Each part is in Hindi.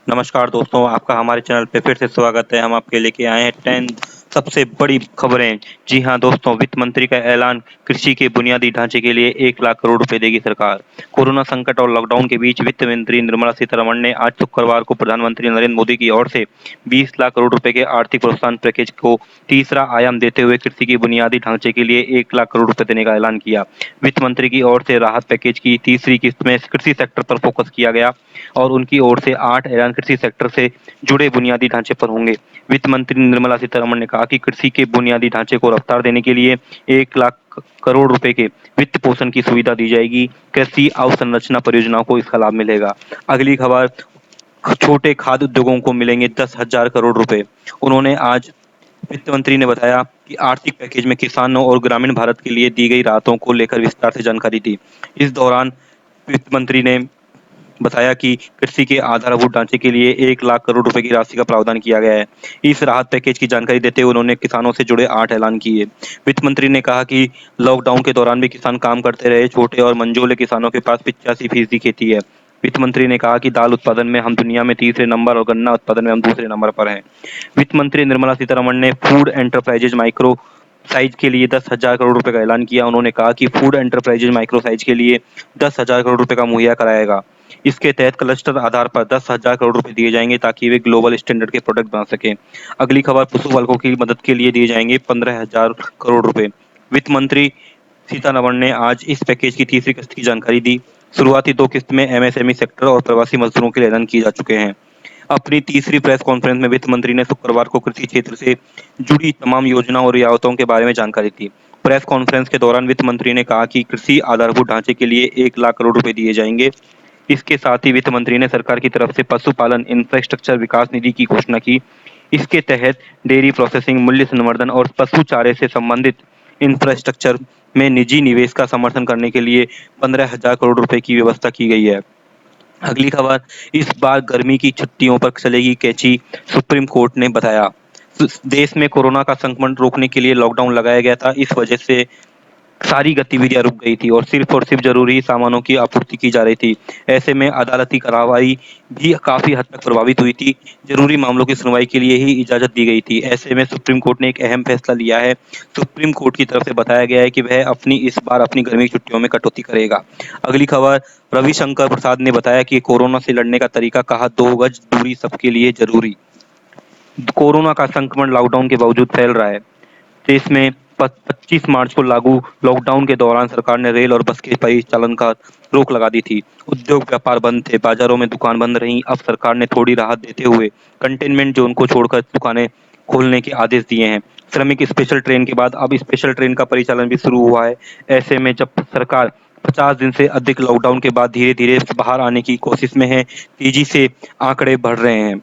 नमस्कार दोस्तों, आपका हमारे चैनल पे फिर से स्वागत है। हम आपके लेके आए हैं 10 सबसे बड़ी खबरें। जी हां दोस्तों, वित्त मंत्री का ऐलान, कृषि के बुनियादी ढांचे के लिए 1 लाख करोड़ रुपए देगी सरकार। कोरोना संकट और लॉकडाउन के बीच वित्त मंत्री निर्मला सीतारमण ने आज शुक्रवार को प्रधानमंत्री नरेंद्र मोदी की ओर से 20 लाख करोड़ रुपए के आर्थिक प्रोत्साहन पैकेज को तीसरा आयाम देते हुए कृषि के बुनियादी ढांचे के लिए 1 लाख करोड़ रुपए देने का ऐलान किया। वित्त मंत्री की ओर से राहत पैकेज की तीसरी किस्त में कृषि सेक्टर पर फोकस किया गया और उनकी ओर से 8 ऐलान कृषि सेक्टर से जुड़े बुनियादी ढांचे पर होंगे। वित्त मंत्री निर्मला सीतारमण ने कहा कि कृषि के बुनियादी ढांचे को रफ्तार देने के लिए 1 लाख करोड़ रुपए के वित्त पोषण की सुविधा दी जाएगी। कृषि अवसंरचना परियोजनाओं को इसका लाभ मिलेगा। अगली खबर, छोटे खाद्य उद्योगों को मिलेंगे 10,000 करोड़ रुपए। उन्होंने आज वित्त मंत्री ने बताया कि आर्थिक पैकेज में किसानों और ग्रामीण भारत के लिए दी गई राहतों को लेकर विस्तार से जानकारी दी। इस दौरान वित्त मंत्री ने बताया कि कृषि के आधारभूत ढांचे के लिए 1 लाख करोड़ रुपए की राशि का प्रावधान किया गया है। इस राहत पैकेज की जानकारी देते हुए उन्होंने किसानों से जुड़े 8 ऐलान किए। वित्त मंत्री ने कहा कि लॉकडाउन के दौरान भी किसान काम करते रहे। छोटे और मंझोले किसानों के पास 85% खेती है। वित्त मंत्री ने कहा कि दाल उत्पादन में हम दुनिया में तीसरे नंबर और गन्ना उत्पादन में हम दूसरे नंबर पर हैं। वित्त मंत्री निर्मला सीतारमण ने फूड एंटरप्राइजेज माइक्रो साइज के लिए 10,000 करोड़ रुपए का ऐलान किया। उन्होंने कहा कि फूड एंटरप्राइजेज माइक्रो साइज के लिए 10,000 करोड़ रुपए का मुहैया कराएगा। इसके तहत क्लस्टर आधार पर 10,000 करोड़ रुपए दिए जाएंगे ताकि वे ग्लोबल स्टैंडर्ड के प्रोडक्ट बना सकें। अगली खबर, पशु पालकों की मदद के लिए दिए जाएंगे 15,000 करोड़ रुपए। वित्त मंत्री सीतारमण ने आज इस पैकेज की तीसरी किस्त की जानकारी दी। शुरुआती 2 किस्त में एमएसएमई सेक्टर और प्रवासी मजदूरों के लिए ऐलान किए जा चुके हैं। अपनी तीसरी प्रेस कॉन्फ्रेंस में वित्त मंत्री ने शुक्रवार को कृषि क्षेत्र से जुड़ी तमाम योजनाओं और रियायतों के बारे में जानकारी दी। प्रेस कॉन्फ्रेंस के दौरान वित्त मंत्री ने कहा कि कृषि आधारभूत ढांचे के लिए 1 लाख करोड़ रुपए दिए जाएंगे। इसके साथ ही वित्त मंत्री ने सरकार की तरफ से पशुपालन इंफ्रास्ट्रक्चर विकास निधि की घोषणा की। इसके तहत डेयरी प्रोसेसिंग, मूल्य संवर्धन और पशु चारे से संबंधित इंफ्रास्ट्रक्चर में निजी निवेश का समर्थन करने के लिए 15,000 करोड़ रुपए की व्यवस्था की गई है। अगली खबर, इस बार गर्मी की छुट्टियों पर चलेगी कैची, सुप्रीम कोर्ट ने बताया। देश में कोरोना का संक्रमण रोकने के लिए लॉकडाउन लगाया गया था। इस वजह से सारी गतिविधियां रुक गई थी और सिर्फ जरूरी सामानों की आपूर्ति की जा रही थी। ऐसे में अदालती कार्रवाई भी काफी हद तक प्रभावित हुई थी। जरूरी मामलों की सुनवाई के लिए ही इजाजत दी गई थी। ऐसे में सुप्रीम कोर्ट ने एक अहम फैसला लिया है। सुप्रीम कोर्ट की तरफ से बताया गया है कि वह इस बार अपनी गर्मी की छुट्टियों में कटौती करेगा। अगली खबर, रविशंकर प्रसाद ने बताया कि कोरोना से लड़ने का तरीका, कहा 2 गज दूरी सबके लिए जरूरी। कोरोना का संक्रमण लॉकडाउन के बावजूद फैल रहा है। देश में 25 मार्च को लागू लॉकडाउन के दौरान सरकार ने रेल और बस के परिचालन का रोक लगा दी थी। उद्योग व्यापार बंद थे, बाजारों में दुकान बंद रहीं। अब सरकार ने थोड़ी राहत देते हुए कंटेनमेंट जोन को छोड़कर दुकानें खोलने के आदेश दिए हैं। श्रमिक स्पेशल ट्रेन के बाद अब स्पेशल ट्रेन का परिचालन भी शुरू हुआ है। ऐसे में जब सरकार 50 दिन से अधिक लॉकडाउन के बाद धीरे धीरे बाहर आने की कोशिश में है, तेजी से आंकड़े बढ़ रहे हैं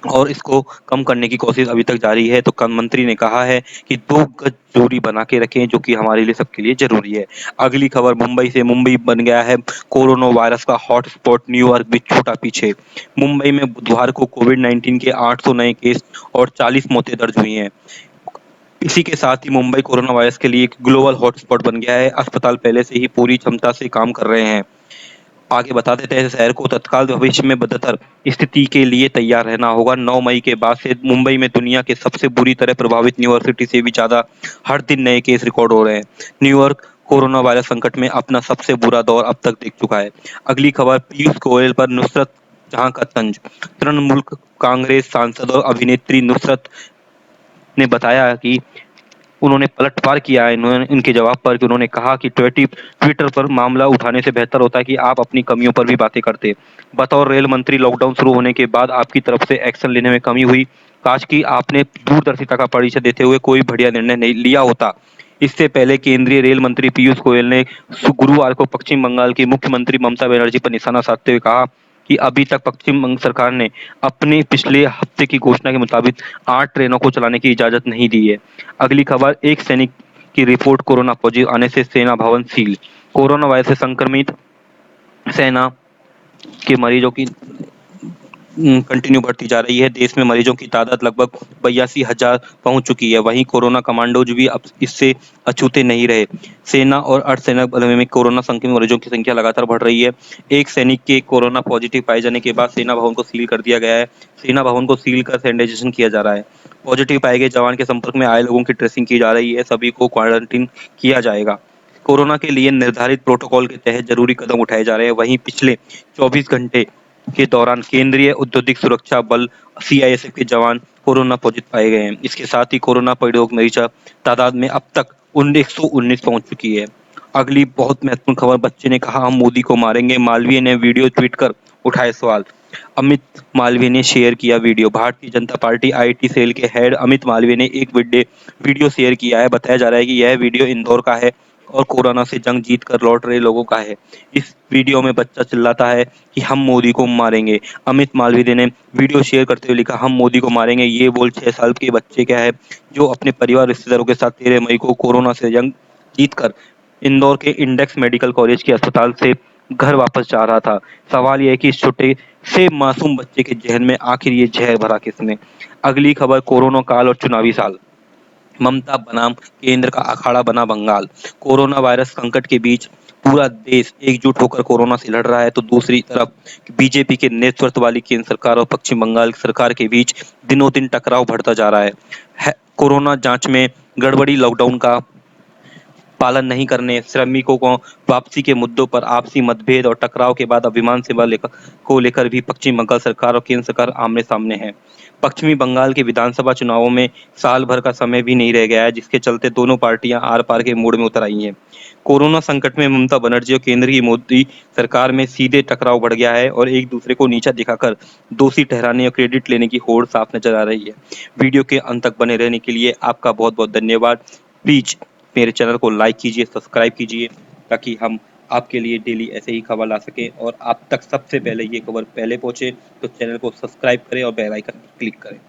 और इसको कम करने की कोशिश अभी तक जारी है। तो मंत्री ने कहा है कि 2 गज दूरी बना के रखें, जो कि हमारे लिए, सबके लिए जरूरी है। अगली खबर, मुंबई से, मुंबई बन गया है कोरोना वायरस का हॉटस्पॉट, न्यूयॉर्क भी छूटा पीछे। मुंबई में बुधवार को कोविड-19 के 800 नए केस और 40 मौतें दर्ज हुई हैं। इसी के साथ ही मुंबई कोरोना वायरस के लिए एक ग्लोबल हॉटस्पॉट बन गया है। अस्पताल पहले से ही पूरी क्षमता से काम कर रहे हैं। आगे बता देते हैं, शहर को तत्काल भविष्य में बदतर स्थिति के लिए तैयार रहना होगा। 9 मई के बाद से मुंबई में दुनिया के सबसे बुरी तरह प्रभावित न्यूयॉर्क सिटी से भी ज्यादा हर दिन नए केस रिकॉर्ड हो रहे हैं। न्यूयॉर्क कोरोना वायरस संकट में अपना सबसे बुरा दौर अब तक देख चुका है। अगली खबर, पीयूष गोयल पर नुसरत जहां का तंज। तृणमूल कांग्रेस सांसद और अभिनेत्री नुसरत ने बताया कि उन्होंने पलटवार किया है इनके जवाब पर, कि उन्होंने कहा कि ट्विटर पर मामला उठाने से बेहतर होता है कि आप अपनी कमियों पर भी बातें करते। बतौर रेल मंत्री, लॉकडाउन शुरू होने के बाद आपकी तरफ से एक्शन लेने में कमी हुई। काश कि आपने दूरदर्शिता का परिचय देते हुए कोई बढ़िया निर्णय नहीं लिया होता। इससे पहले केंद्रीय रेल मंत्री पीयूष गोयल ने गुरुवार को पश्चिम बंगाल की मुख्यमंत्री ममता बनर्जी पर निशाना साधते हुए कहा कि अभी तक पश्चिम बंगाल सरकार ने अपने पिछले हफ्ते की घोषणा के मुताबिक 8 ट्रेनों को चलाने की इजाजत नहीं दी है। अगली खबर, एक सैनिक की रिपोर्ट कोरोना पॉजिटिव आने से सेना भवन सील। कोरोना वायरस से संक्रमित सेना के मरीजों की कंटिन्यू बढ़ती जा रही है। देश में मरीजों की तादाद लगभग 82,000 पहुंच चुकी है। वहीं कोरोना कमांडोज भी अब इससे अछूते नहीं रहे। सेना और अर्धसैनिक बलों में कोरोना संक्रमित मरीजों की संख्या लगातार बढ़ रही है। एक सैनिक के कोरोना पॉजिटिव पाए जाने के बाद सेना भवन को सील कर दिया गया है। सेना भवन को सील कर सैनिटाइजेशन किया जा रहा है। पॉजिटिव पाए गए जवान के संपर्क में आए लोगों की ट्रेसिंग की जा रही है। सभी को क्वारंटीन किया जाएगा। कोरोना के लिए निर्धारित प्रोटोकॉल के तहत जरूरी कदम उठाए जा रहे हैं। वहीं पिछले 24 घंटे के दौरान केंद्रीय औद्योगिक सुरक्षा बल सीआईएसएफ के जवान कोरोना पॉजिटिव पाए गए हैं। इसके साथ ही कोरोना पॉजिटिव मरीजों तादाद में अब तक 119 पहुंच चुकी है। अगली बहुत महत्वपूर्ण खबर, बच्चे ने कहा हम मोदी को मारेंगे, मालवीय ने वीडियो ट्वीट कर उठाए सवाल। अमित मालवीय ने शेयर किया video. Bharatiya Janata party IT cell के हेड अमित मालवीय ने एक वीडियो शेयर किया है। बताया जा रहा है कि यह वीडियो इंदौर का है और कोरोना से जंग जीत कर लौट रहे लोगों का है। इस वीडियो में बच्चा चिल्लाता है कि हम मोदी को मारेंगे। अमित मालवीय ने वीडियो शेयर करते हुए लिखा, हम मोदी को मारेंगे। ये बोल 6 साल के बच्चे क्या है जो अपने परिवार रिश्तेदारों के साथ 13 मई को कोरोना से जंग जीत कर इंदौर के इंडेक्स मेडिकल कॉलेज के अस्पताल से घर वापस जा रहा था। सवाल यह है कि इस छोटे से मासूम बच्चे के जहन में आखिर ये जहर भरा किसने। अगली खबर, कोरोना काल और चुनावी साल, ममता बनाम केंद्र का अखाड़ा बना बंगाल। कोरोना वायरस संकट के बीच पूरा देश एकजुट होकर कोरोना से लड़ रहा है, तो दूसरी तरफ बीजेपी के नेतृत्व वाली केंद्र सरकार और पश्चिम बंगाल सरकार के बीच दिनों दिन टकराव बढ़ता जा रहा है। कोरोना जांच में गड़बड़ी, लॉकडाउन का पालन नहीं करने, श्रमिकों को वापसी के मुद्दों पर आपसी मतभेद और टकराव के बाद अब विमान सेवा को लेकर भी पश्चिम बंगाल सरकार और केंद्र सरकार आमने सामने है। पश्चिमी बंगाल के विधानसभा चुनावों में साल भर का समय भी नहीं रह गया है, जिसके चलते दोनों पार्टियां आर पार के मोड़ में उतर आई हैं। कोरोना संकट में ममता बनर्जी और केंद्र की मोदी सरकार में सीधे टकराव बढ़ गया है और एक दूसरे को नीचा दिखाकर दोषी ठहराने और क्रेडिट लेने की होड़ साफ नजर आ रही है। वीडियो के अंत तक बने रहने के लिए आपका बहुत बहुत धन्यवाद। प्लीज मेरे चैनल को लाइक कीजिए, सब्सक्राइब कीजिए, ताकि हम आपके लिए डेली ऐसे ही खबर ला सकें और आप तक सबसे पहले ये खबर पहले पहुंचे। तो चैनल को सब्सक्राइब करें और बेल आइकन क्लिक करें।